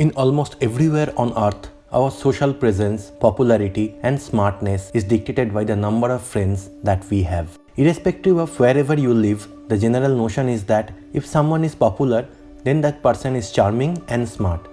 In almost everywhere on earth, our social presence, popularity, and smartness is dictated by the number of friends that we have. Irrespective of wherever you live, the general notion is that if someone is popular, then that person is charming and smart.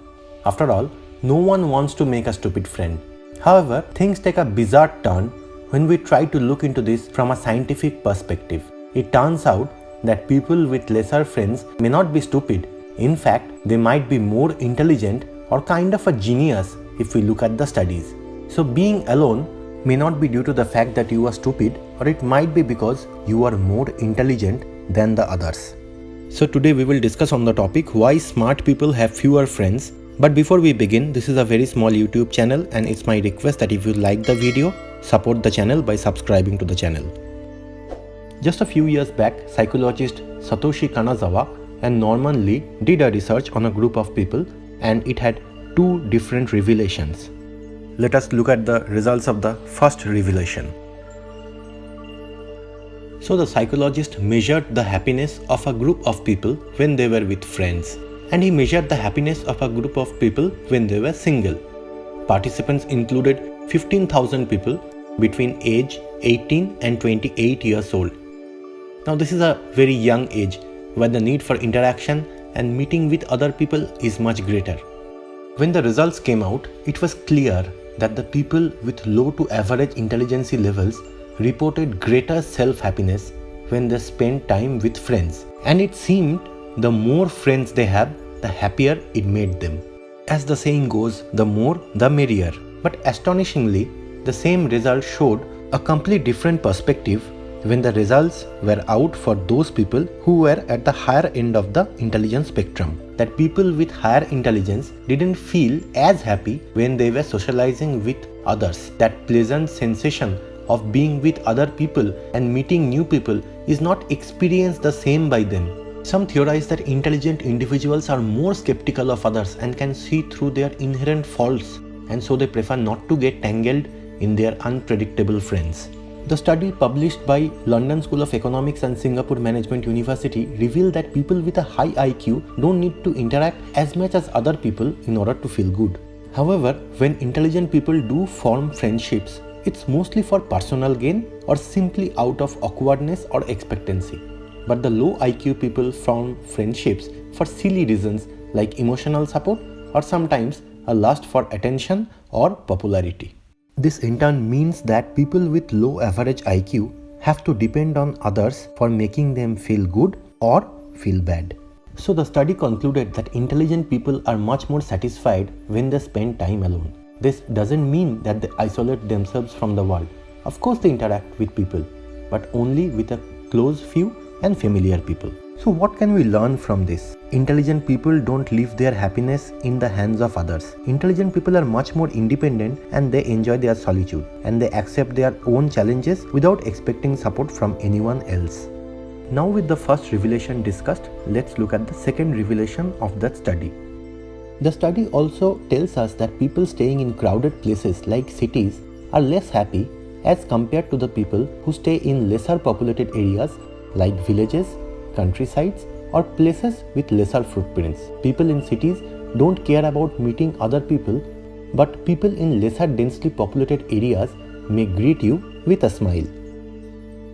After all, no one wants to make a stupid friend. However, things take a bizarre turn when we try to look into this from a scientific perspective. It turns out that people with lesser friends may not be stupid. In fact, they might be more intelligent or kind of a genius if we look at the studies. So being alone may not be due to the fact that you are stupid, or it might be because you are more intelligent than the others. So today we will discuss on the topic why smart people have fewer friends. But before we begin, this is a very small YouTube channel and it's my request that if you like the video, support the channel by subscribing to the channel. Just a few years back, psychologist Satoshi Kanazawa and Norman Lee did a research on a group of people, and it had two different revelations. Let us look at the results of the first revelation. So the psychologist measured the happiness of a group of people when they were with friends, and he measured the happiness of a group of people when they were single. Participants included 15,000 people between age 18 and 28 years old. Now this is a very young age where the need for interaction and meeting with other people is much greater. When the results came out, it was clear that the people with low to average intelligence levels reported greater self-happiness when they spent time with friends. And it seemed the more friends they have, the happier it made them. As the saying goes, the more the merrier. But astonishingly, the same result showed a complete different perspective when the results were out for those people who were at the higher end of the intelligence spectrum. That people with higher intelligence didn't feel as happy when they were socializing with others. That pleasant sensation of being with other people and meeting new people is not experienced the same by them. Some theorize that intelligent individuals are more skeptical of others and can see through their inherent faults, and so they prefer not to get tangled in their unpredictable friends. The study published by London School of Economics and Singapore Management University revealed that people with a high IQ don't need to interact as much as other people in order to feel good. However, when intelligent people do form friendships, it's mostly for personal gain or simply out of awkwardness or expectancy. But the low IQ people form friendships for silly reasons like emotional support or sometimes a lust for attention or popularity. This in turn means that people with low average IQ have to depend on others for making them feel good or feel bad. So the study concluded that intelligent people are much more satisfied when they spend time alone. This doesn't mean that they isolate themselves from the world. Of course they interact with people, but only with a close few and familiar people. So what can we learn from this? Intelligent people don't leave their happiness in the hands of others. Intelligent people are much more independent and they enjoy their solitude, and they accept their own challenges without expecting support from anyone else. Now with the first revelation discussed, let's look at the second revelation of that study. The study also tells us that people staying in crowded places like cities are less happy as compared to the people who stay in lesser populated areas like villages, countrysides, or places with lesser footprints. People in cities don't care about meeting other people, but people in lesser densely populated areas may greet you with a smile.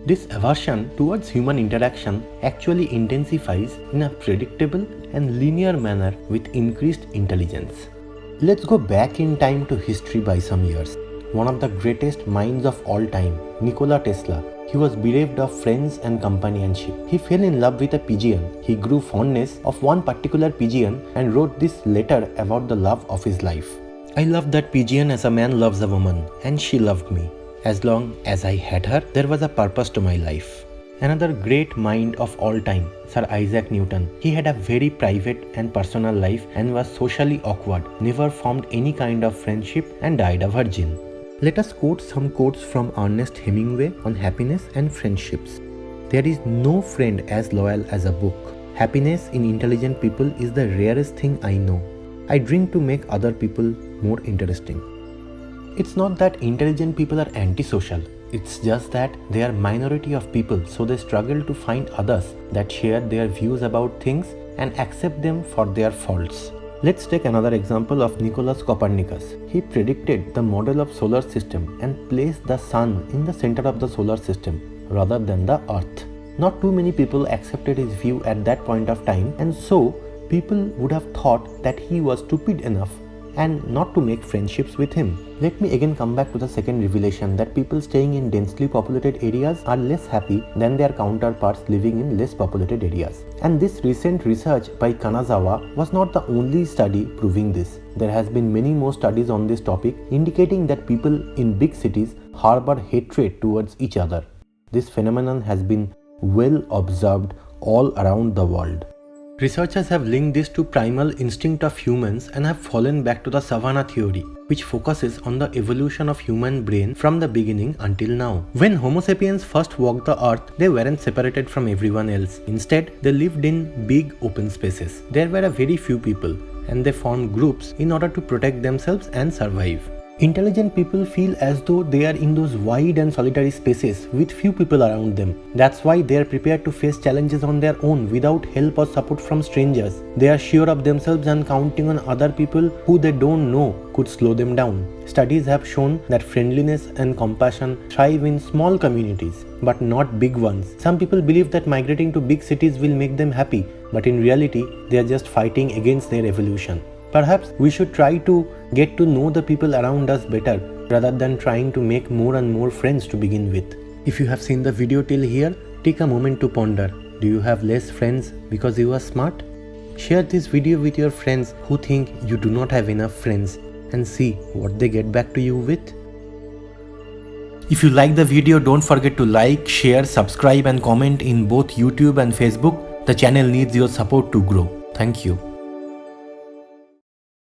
This aversion towards human interaction actually intensifies in a predictable and linear manner with increased intelligence. Let's go back in time to history by some years. One of the greatest minds of all time, Nikola Tesla, he was bereft of friends and companionship. He fell in love with a pigeon. He grew fondness of one particular pigeon and wrote this letter about the love of his life. I loved that pigeon as a man loves a woman, and she loved me. As long as I had her, there was a purpose to my life. Another great mind of all time, Sir Isaac Newton. He had a very private and personal life and was socially awkward, never formed any kind of friendship, and died a virgin. Let us quote some quotes from Ernest Hemingway on happiness and friendships. There is no friend as loyal as a book. Happiness in intelligent people is the rarest thing I know. I drink to make other people more interesting. It's not that intelligent people are antisocial. It's just that they are minority of people, so they struggle to find others that share their views about things and accept them for their faults. Let's take another example of Nicolaus Copernicus. He predicted the model of solar system and placed the sun in the center of the solar system rather than the earth. Not too many people accepted his view at that point of time, and so people would have thought that he was stupid enough and not to make friendships with him. Let me again come back to the second revelation that people staying in densely populated areas are less happy than their counterparts living in less populated areas. And this recent research by Kanazawa was not the only study proving this. There has been many more studies on this topic indicating that people in big cities harbor hatred towards each other. This phenomenon has been well observed all around the world. Researchers have linked this to primal instinct of humans and have fallen back to the savanna theory, which focuses on the evolution of human brain from the beginning until now. When Homo sapiens first walked the earth, they weren't separated from everyone else. Instead, they lived in big open spaces. There were a very few people, and they formed groups in order to protect themselves and survive. Intelligent people feel as though they are in those wide and solitary spaces with few people around them. That's why they are prepared to face challenges on their own without help or support from strangers. They are sure of themselves and counting on other people who they don't know could slow them down. Studies have shown that friendliness and compassion thrive in small communities, but not big ones. Some people believe that migrating to big cities will make them happy, but in reality, they are just fighting against their evolution. Perhaps we should try to get to know the people around us better rather than trying to make more and more friends to begin with. If you have seen the video till here, take a moment to ponder. Do you have less friends because you are smart? Share this video with your friends who think you do not have enough friends and see what they get back to you with. If you like the video, don't forget to like, share, subscribe and comment in both YouTube and Facebook. The channel needs your support to grow. Thank you.